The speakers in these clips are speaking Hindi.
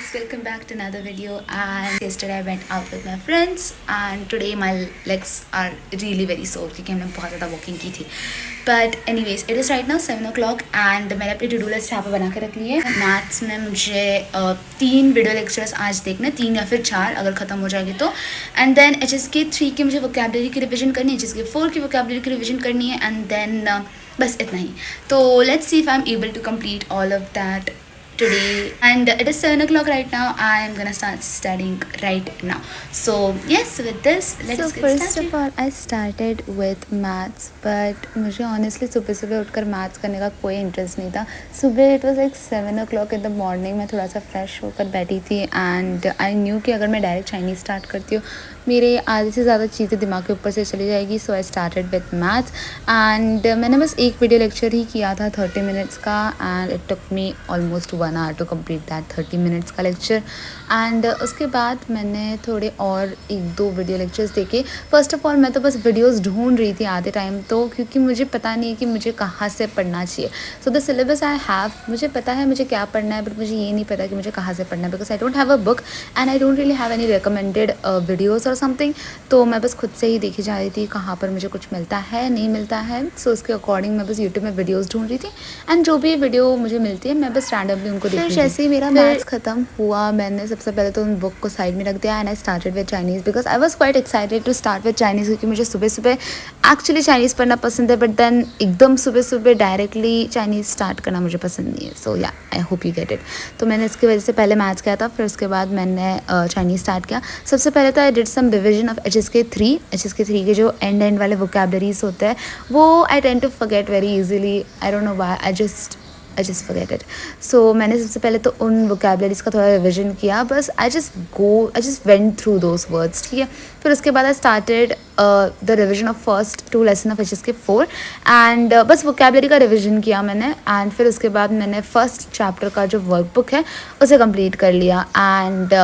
guys, welcome back to another video. And yesterday I went out with my friends and today my legs are really very sore क्योंकि हमने बहुत ज़्यादा walking की थी. But anyways, it is right now 7 o'clock and मैंने अपनी to do list यहाँ पर बना के रख ली है. मैथ्स में मुझे 3 वीडियो लेक्चर्स आज देखने, 3 या फिर 4 अगर ख़त्म हो जाएगी तो. एंड देन HSK 3 की मुझे वोकैबुलरी की रिविजन करनी है, HSK 4 की वोकैबुलरी की रिविजन करनी है. एंड देन बस इतना ही. तो let's see if I am able to complete all of that today. And it is 7 o'clock right now. I am gonna start studying right now. So yes, with this let's get started. First of all, I started with maths, but मुझे honestly सुबह उठकर maths करने का कोई इंटरेस्ट नहीं था. सुबह it was like 7 o'clock in the morning. मैं थोड़ा सा फ्रेश होकर बैठी थी and I knew कि अगर मैं डायरेक्ट चाइनीज़ स्टार्ट करती हूँ मेरे आधे से ज़्यादा चीज़ें दिमाग के ऊपर से चली जाएगी. So I started with maths and मैंने बस एक वीडियो लेक्चर ही किया था 30 मिनट्स का and it took me almost 1 hour to complete that 30 minutes का लेक्चर. एंड उसके बाद मैंने थोड़े और 1-2 वीडियो लेक्चर्स देखे. फर्स्ट ऑफ ऑल मैं तो बस वीडियोज़ ढूंढ रही थी आधे टाइम तो, क्योंकि मुझे पता नहीं है कि मुझे कहाँ से पढ़ना चाहिए. So the syllabus I have, मुझे पता है मुझे क्या पढ़ना है, बट मुझे ये नहीं पता कि मुझे कहाँ से पढ़ना है, because I don't have a book and I don't really have any recommended videos और समथिंग. तो मैं बस खुद से ही देखी जा रही थी कहाँ पर मुझे कुछ मिलता है नहीं मिलता है. सो उसके अकॉर्डिंग मैं बस यूट्यूब में वीडियोस ढूंढ रही थी एंड जो भी वीडियो मुझे मिलती है मैं बस रैंडमली उनको देखती हूँ. जैसे ही मेरा मैथ्स ख़त्म हुआ मैंने सबसे पहले तो उन बुक को साइड में रख दिया and I started with Chinese because I was quite excited to start with Chinese, क्योंकि मुझे सुबह सुबह एक्चुअली चाइनीज़ पढ़ना पसंद है, बट देन एकदम सुबह सुबह डायरेक्टली चाइनीज़ स्टार्ट करना मुझे पसंद नहीं है. सो या I hope you get it. तो मैंने इसकी वजह से पहले मैथ्स किया था, फिर उसके बाद मैंने चाइनीज़ स्टार्ट किया. सबसे पहले तो I did some revision of HSK 3 के जो एंड वाले वोकैबुलरीज होते हैं वो I tend to forget very easily. I don't know why, I just forget it. So मैंने सबसे पहले तो उन वोकैबुलरीज का थोड़ा रिविजन किया. बस I just went through those words, ठीक है. फिर उसके बाद I started the revision of first 2 lesson of HSK 4 and बस वोकैबुलरी का रिविजन किया मैंने. एंड फिर उसके बाद मैंने फर्स्ट चैप्टर का जो वर्कबुक है उसे कंप्लीट कर लिया. एंड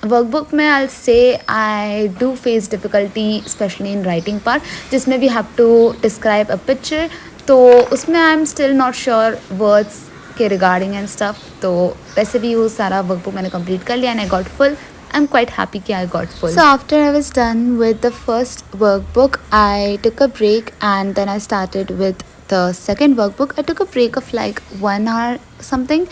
वर्कबुक में I say I do face difficulty specially in writing part, जिसमें we have to describe a picture. तो उसमें I am still not sure words के रिगार्डिंग एंड स्टफ. तो वैसे भी वो सारा वर्कबुक मैंने कंप्लीट कर लिया and I got full. I'm quite happy कि I got full. So after I was done with the first workbook, I took a break and then I started with the second workbook. I took a break of like 1 hour something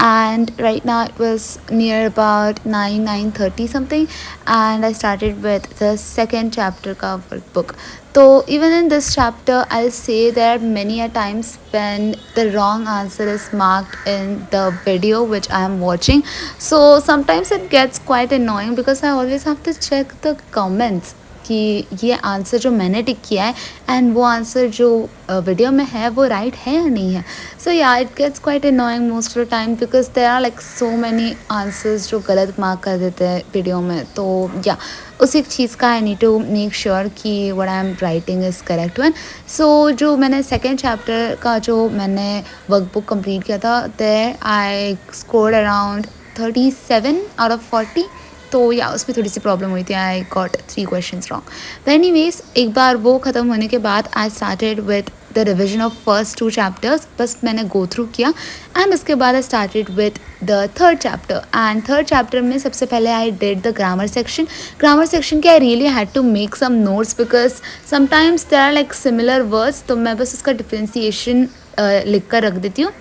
and right now it was near about 9:30 something and I started with the second chapter का workbook. So even in this chapter I'll say there are many a times when the wrong answer is marked in the video which I am watching. So sometimes it gets quite annoying because I always have to check the comments कि ये आंसर जो मैंने टिक किया है एंड वो आंसर जो वीडियो में है वो राइट है या नहीं है. So yeah it gets quite annoying most of the time because there are like so many answers जो गलत मार्क कर देते हैं वीडियो में. तो या उसी चीज़ का I need to make sure कि what I am writing is correct one. So जो मैंने सेकेंड चैप्टर का जो मैंने वर्कबुक कंप्लीट किया था there I scored around 37 out of 40. तो या उसमें थोड़ी सी प्रॉब्लम हुई थी, I got 3 questions wrong. But anyways एक बार वो ख़त्म होने के बाद I started with the revision of first 2 chapters. बस मैंने गो थ्रू किया एंड उसके बाद I started with the third chapter. And third chapter में सबसे पहले I did the grammar section. Grammar section के I really had to make some notes because sometimes there are like similar words. तो मैं बस उसका डिफ्रेंसीशन लिख कर रख देती हूँ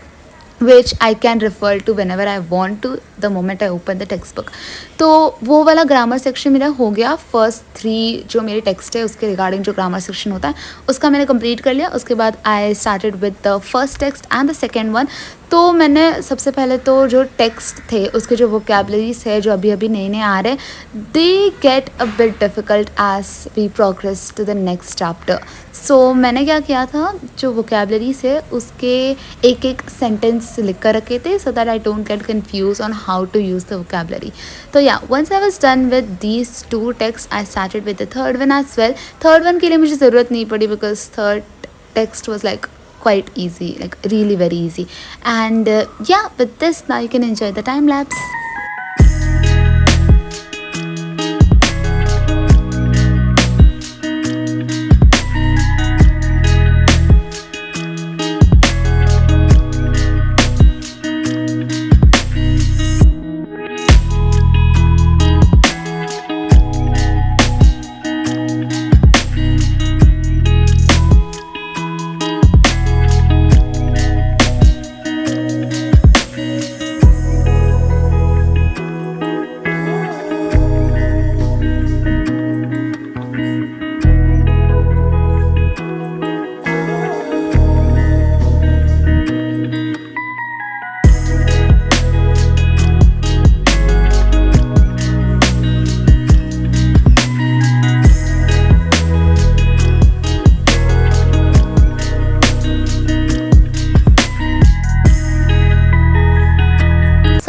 which I can refer to whenever I want to the moment I open the textbook. तो वो वाला ग्रामर सेक्शन मेरा हो गया. फर्स्ट 3 जो मेरे टेक्स्ट है उसके रिगार्डिंग जो ग्रामर सेक्शन होता है उसका मैंने कंप्लीट कर लिया. उसके बाद I started with the first text and the second one. तो मैंने सबसे पहले तो जो टेक्स्ट थे उसके जो वोकैबुलरीज है जो अभी नए नए आ रहे हैं they get a bit difficult as we progress to the next chapter. So मैंने क्या किया था, जो वोकैबुलरीज है उसके एक सेंटेंस लिख कर रखे थे so that I don't get confuse on how to use the vocabulary. तो yeah once I was done with these 2 text I started with the third one as well. Third one के लिए मुझे ज़रूरत नहीं पड़ी because third text was like quite easy, like really very easy. And yeah, with this now you can enjoy the time lapse.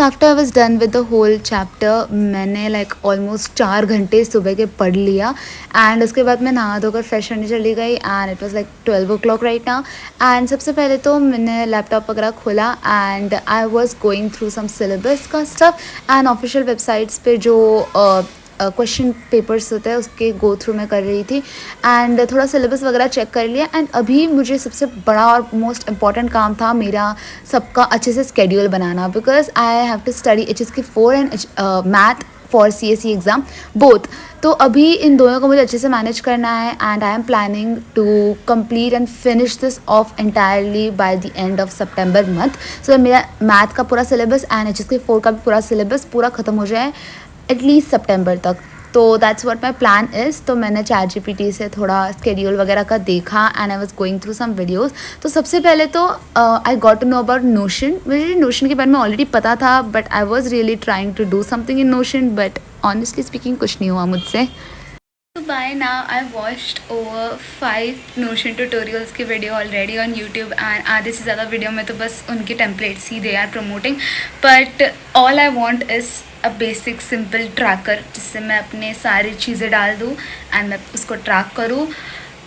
After I was done with the whole chapter मैंने लाइक ऑलमोस्ट 4 घंटे सुबह के पढ़ लिया एंड उसके बाद मैं नहा धोकर फ्रेश होने चली गई and it was like 12 o'clock right now. And सबसे पहले तो मैंने लैपटॉप वगैरह खोला and I was going through some syllabus का स्टफ एंड ऑफिशियल वेबसाइट्स पे जो क्वेश्चन पेपर्स होते हैं उसके गो थ्रू मैं कर रही थी एंड थोड़ा सिलेबस वगैरह चेक कर लिया। एंड अभी मुझे सबसे बड़ा और मोस्ट इम्पॉर्टेंट काम था मेरा सबका अच्छे से स्केड्यूल बनाना, because I have to study HSK 4 and math for CSE exam both. तो अभी इन दोनों को मुझे अच्छे से मैनेज करना है and I am planning to complete and finish this off entirely by the end of September month, so मेरा मैथ का पूरा सिलेबस एंड HSK 4 का भी पूरा सिलेबस पूरा ख़त्म हो जाए एटलीस्ट September तक। तो that's what my plan is. तो मैंने ChatGPT से थोड़ा स्केड्यूल वगैरह का देखा and I was going through some videos. तो सबसे पहले तो I got to know about Notion. मुझे नोशन के बारे में ऑलरेडी पता था but I was really trying to do something in Notion, but honestly speaking कुछ नहीं हुआ मुझसे। So by now I've watched over 5 Notion tutorials की वीडियो ऑलरेडी ऑन यूट्यूब एंड आधे से ज़्यादा वीडियो में तो बस उनके टेम्पलेट्स ही they are promoting, but all I want is a basic simple tracker जिससे मैं अपने सारी चीज़ें डाल दूँ एंड मैं उसको ट्रैक करूँ।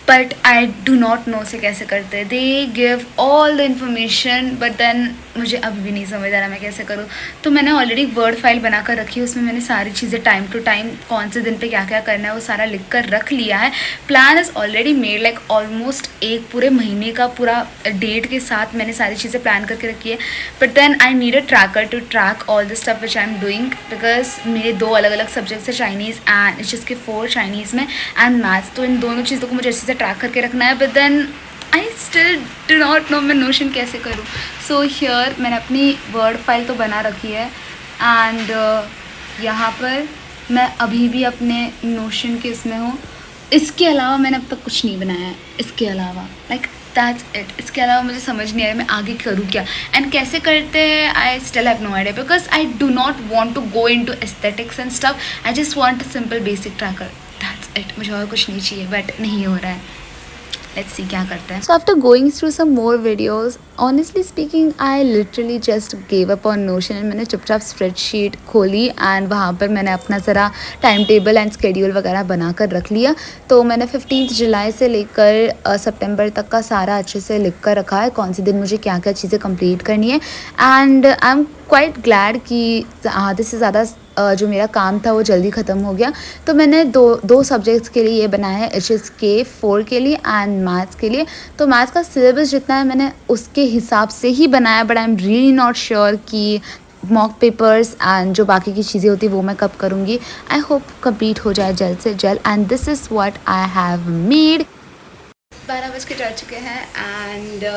But I do not know से कैसे करते, they give all the information but then मुझे अभी भी नहीं समझ आ रहा मैं कैसे करूँ। तो मैंने ऑलरेडी वर्ड फाइल बना कर रखी है, उसमें मैंने सारी चीज़ें टाइम टू टाइम कौन से दिन पे क्या क्या करना है वो सारा लिख कर रख लिया है। Plan is already made, like almost एक पूरे महीने का पूरा डेट के साथ मैंने सारी चीज़ें प्लान करके रखी है। But then I need a tracker to track all the stuff which I am doing, because मेरे 2 अलग अलग सब्जेक्ट्स है, चाइनीज़ एंड HSK 4 चाइनीज़ में एंड मैथ्स। तो इन दोनों चीज़ों को मुझे अच्छे से ट्रैक करके रखना है, but then I still do not know मैं नोशन कैसे करूँ। सो हियर मैंने अपनी वर्ड फाइल तो बना रखी है एंड यहाँ पर मैं अभी भी अपने नोशन के इसमें हूँ। इसके अलावा मैंने अब तक कुछ नहीं बनाया है, इसके अलावा लाइक दैट्स इट। इसके अलावा मुझे समझ नहीं आया मैं आगे करूँ क्या एंड कैसे करते हैं। I still have no idea because I do not want to go into aesthetics and stuff, I just want a simple basic tracker, that's it. मुझे और कुछ नहीं चाहिए बट नहीं हो रहा है, लेट्स सी क्या करते हैं। So after going through some more videos, honestly speaking, I literally just gave up on Notion and मैंने चुपचाप स्प्रेडशीट खोली एंड वहाँ पर मैंने अपना ज़रा टाइम टेबल एंड स्केड्यूल वगैरह बना कर रख लिया। तो मैंने 15 जुलाई से लेकर सितंबर तक का सारा अच्छे से लिख कर रखा है कौन से दिन मुझे क्या क्या चीज़ें कंप्लीट करनी है and I am quite glad कि आधे से ज़्यादा जो मेरा काम था वो जल्दी ख़त्म हो गया। तो मैंने दो सब्जेक्ट्स के लिए ये बनाया है, HSK 4 के लिए एंड मैथ्स के लिए। तो मैथ्स का सिलेबस जितना है मैंने उसके हिसाब से ही बनाया, but I am really not sure कि मॉक पेपर्स एंड जो बाकी की चीज़ें होती है वो मैं कब करूँगी। आई होप कंप्लीट हो जाए जल्द से जल्द and this is what I have made. 12 बज के जा चुके हैं एंड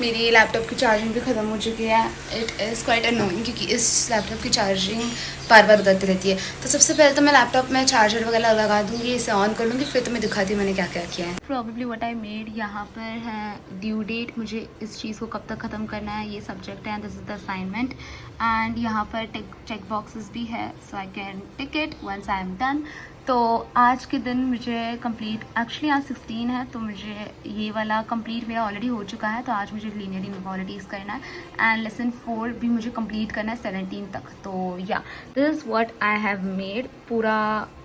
मेरी लैपटॉप की चार्जिंग भी ख़त्म हो चुकी है। इट इज़ क्वाइट अनोइंग क्योंकि इस लैपटॉप की चार्जिंग बार बार उतरती रहती है। तो सबसे पहले तो मैं लैपटॉप में चार्जर वगैरह लगा दूँगी, इसे ऑन कर लूँगी, फिर तो मैं दिखाती हूँ मैंने क्या क्या किया है। प्रॉबेबली व्हाट आई मेड, यहाँ पर है ड्यू डेट, मुझे इस चीज़ को कब तक ख़त्म करना है, ये सब्जेक्ट है, this is the assignment and यहाँ पर चेक बॉक्सेस भी है, so I can tick it once I am done. तो आज के दिन मुझे कंप्लीट, एक्चुअली आज 16 है तो मुझे ये वाला कंप्लीट मेरा ऑलरेडी हो चुका है। तो आज मुझे लीनियर इनइक्वालिटीज़ करना है एंड लेसन 4 भी मुझे कंप्लीट करना है 17 तक। तो या this is what I have made, पूरा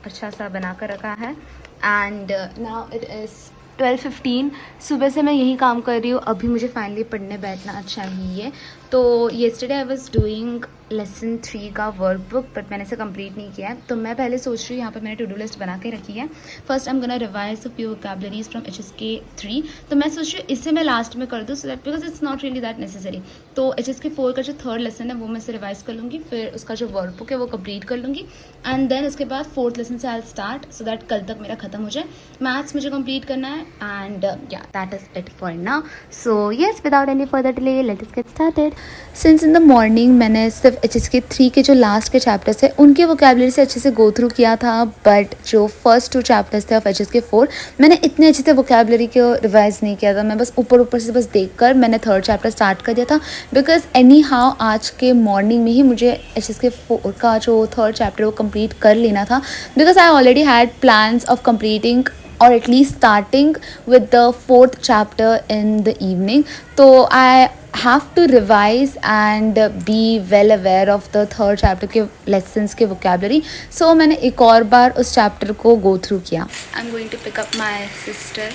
अच्छा सा बना कर रखा है एंड नाउ इट इज़ 12:15। सुबह से मैं यही काम कर रही हूँ, अभी मुझे फाइनली पढ़ने बैठना चाहिए। तो yesterday I was doing lesson 3 का वर्कबुक बट मैंने इसे कंप्लीट नहीं किया है। तो मैं पहले सोच रही हूँ, यहाँ पर मैंने टू डू लिस्ट बना के रखी है। First I am gonna revise a few vocabularies from HSK 3। तो मैं सोच रही हूँ इसे मैं लास्ट में कर दूँ so that because it's not really that necessary. तो HSK 4 का जो 3rd लेसन है वो मैं इसे रिवाइज कर लूँगी, फिर उसका जो वर्कबुक है वो कंप्लीट कर लूँगी एंड देन उसके बाद 4th लेसन से आई स्टार्ट सो दैट कल तक मेरा खत्म हो जाए। मैथ्स मुझे कंप्लीट करना है एंड या that is it for now. So yes without any further delay let us get started. Since in the morning मैंने सिर्फ HSK 3 के जो लास्ट के चैप्टर्स थे उनके वोकैबुलरी से अच्छे से गो थ्रू किया था, बट जो फर्स्ट 2 चैप्टर्स थे ऑफ HSK 4 मैंने इतने अच्छे से वोकैबुलरी को रिवाइज नहीं किया था। मैं बस ऊपर से बस देखकर मैंने 3rd चैप्टर स्टार्ट कर दिया था बिकॉज एनी हाउ आज के मॉर्निंग में ही मुझे HSK 4 का जो 3rd चैप्टर वो कंप्लीट कर लेना था because I already had plans of completing or at least starting with the fourth chapter in the evening. So I have to revise and be well aware of the third chapter के lessons के vocabulary. So मैंने एक और बार उस chapter को go through किया. I'm going to pick up my sister.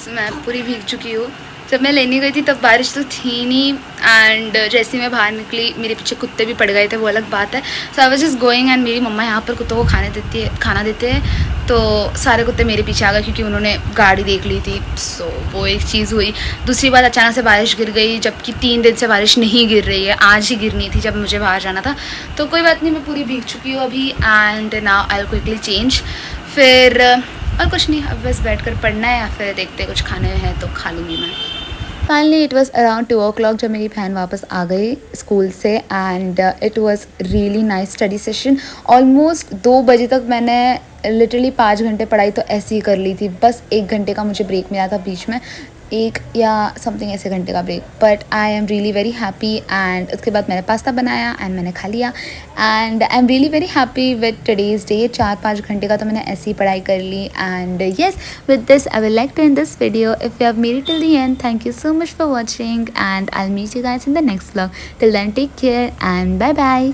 मैं पूरी भीग चुकी हूँ. जब मैं लेने गई थी तब बारिश तो थी नहीं, एंड जैसे ही मैं बाहर निकली मेरे पीछे कुत्ते भी पड़ गए थे, वो अलग बात है. So I was just going, and मेरी मम्मा यहाँ पर कुत्तों को खाना देते हैं, तो सारे कुत्ते मेरे पीछे आ गए क्योंकि उन्होंने गाड़ी देख ली थी. सो वो एक चीज़ हुई. दूसरी बात, अचानक से बारिश गिर गई, जबकि 3 दिन से बारिश नहीं गिर रही है. आज ही गिरनी थी जब मुझे बाहर जाना था. तो कोई बात नहीं, मैं पूरी भीग चुकी हूँ अभी, and now I will quickly change. फिर और कुछ नहीं, अब बस बैठ कर पढ़ना है, या फिर देखते कुछ खाने हैं तो खा लूँगी मैं. Finally it was around 2 o'clock जब मेरी बहन वापस आ गई स्कूल से, and it was really nice study session. Almost 2 बजे तक मैंने लिटरली 5 घंटे पढ़ाई तो ऐसे ही कर ली थी. बस 1 घंटे का मुझे ब्रेक मिला था बीच में, 1 या समथिंग ऐसे घंटे का break. But I am really very happy. And उसके बाद मैंने पास्ता बनाया एंड मैंने खा लिया, and I am really very happy with today's day. 4-5 घंटे का तो मैंने ऐसे ही पढ़ाई कर ली. And yes, with this I will like to end this video. If you have made it till the end, thank you so much for watching, and I will meet you guys in the next vlog. Till then take care and bye bye.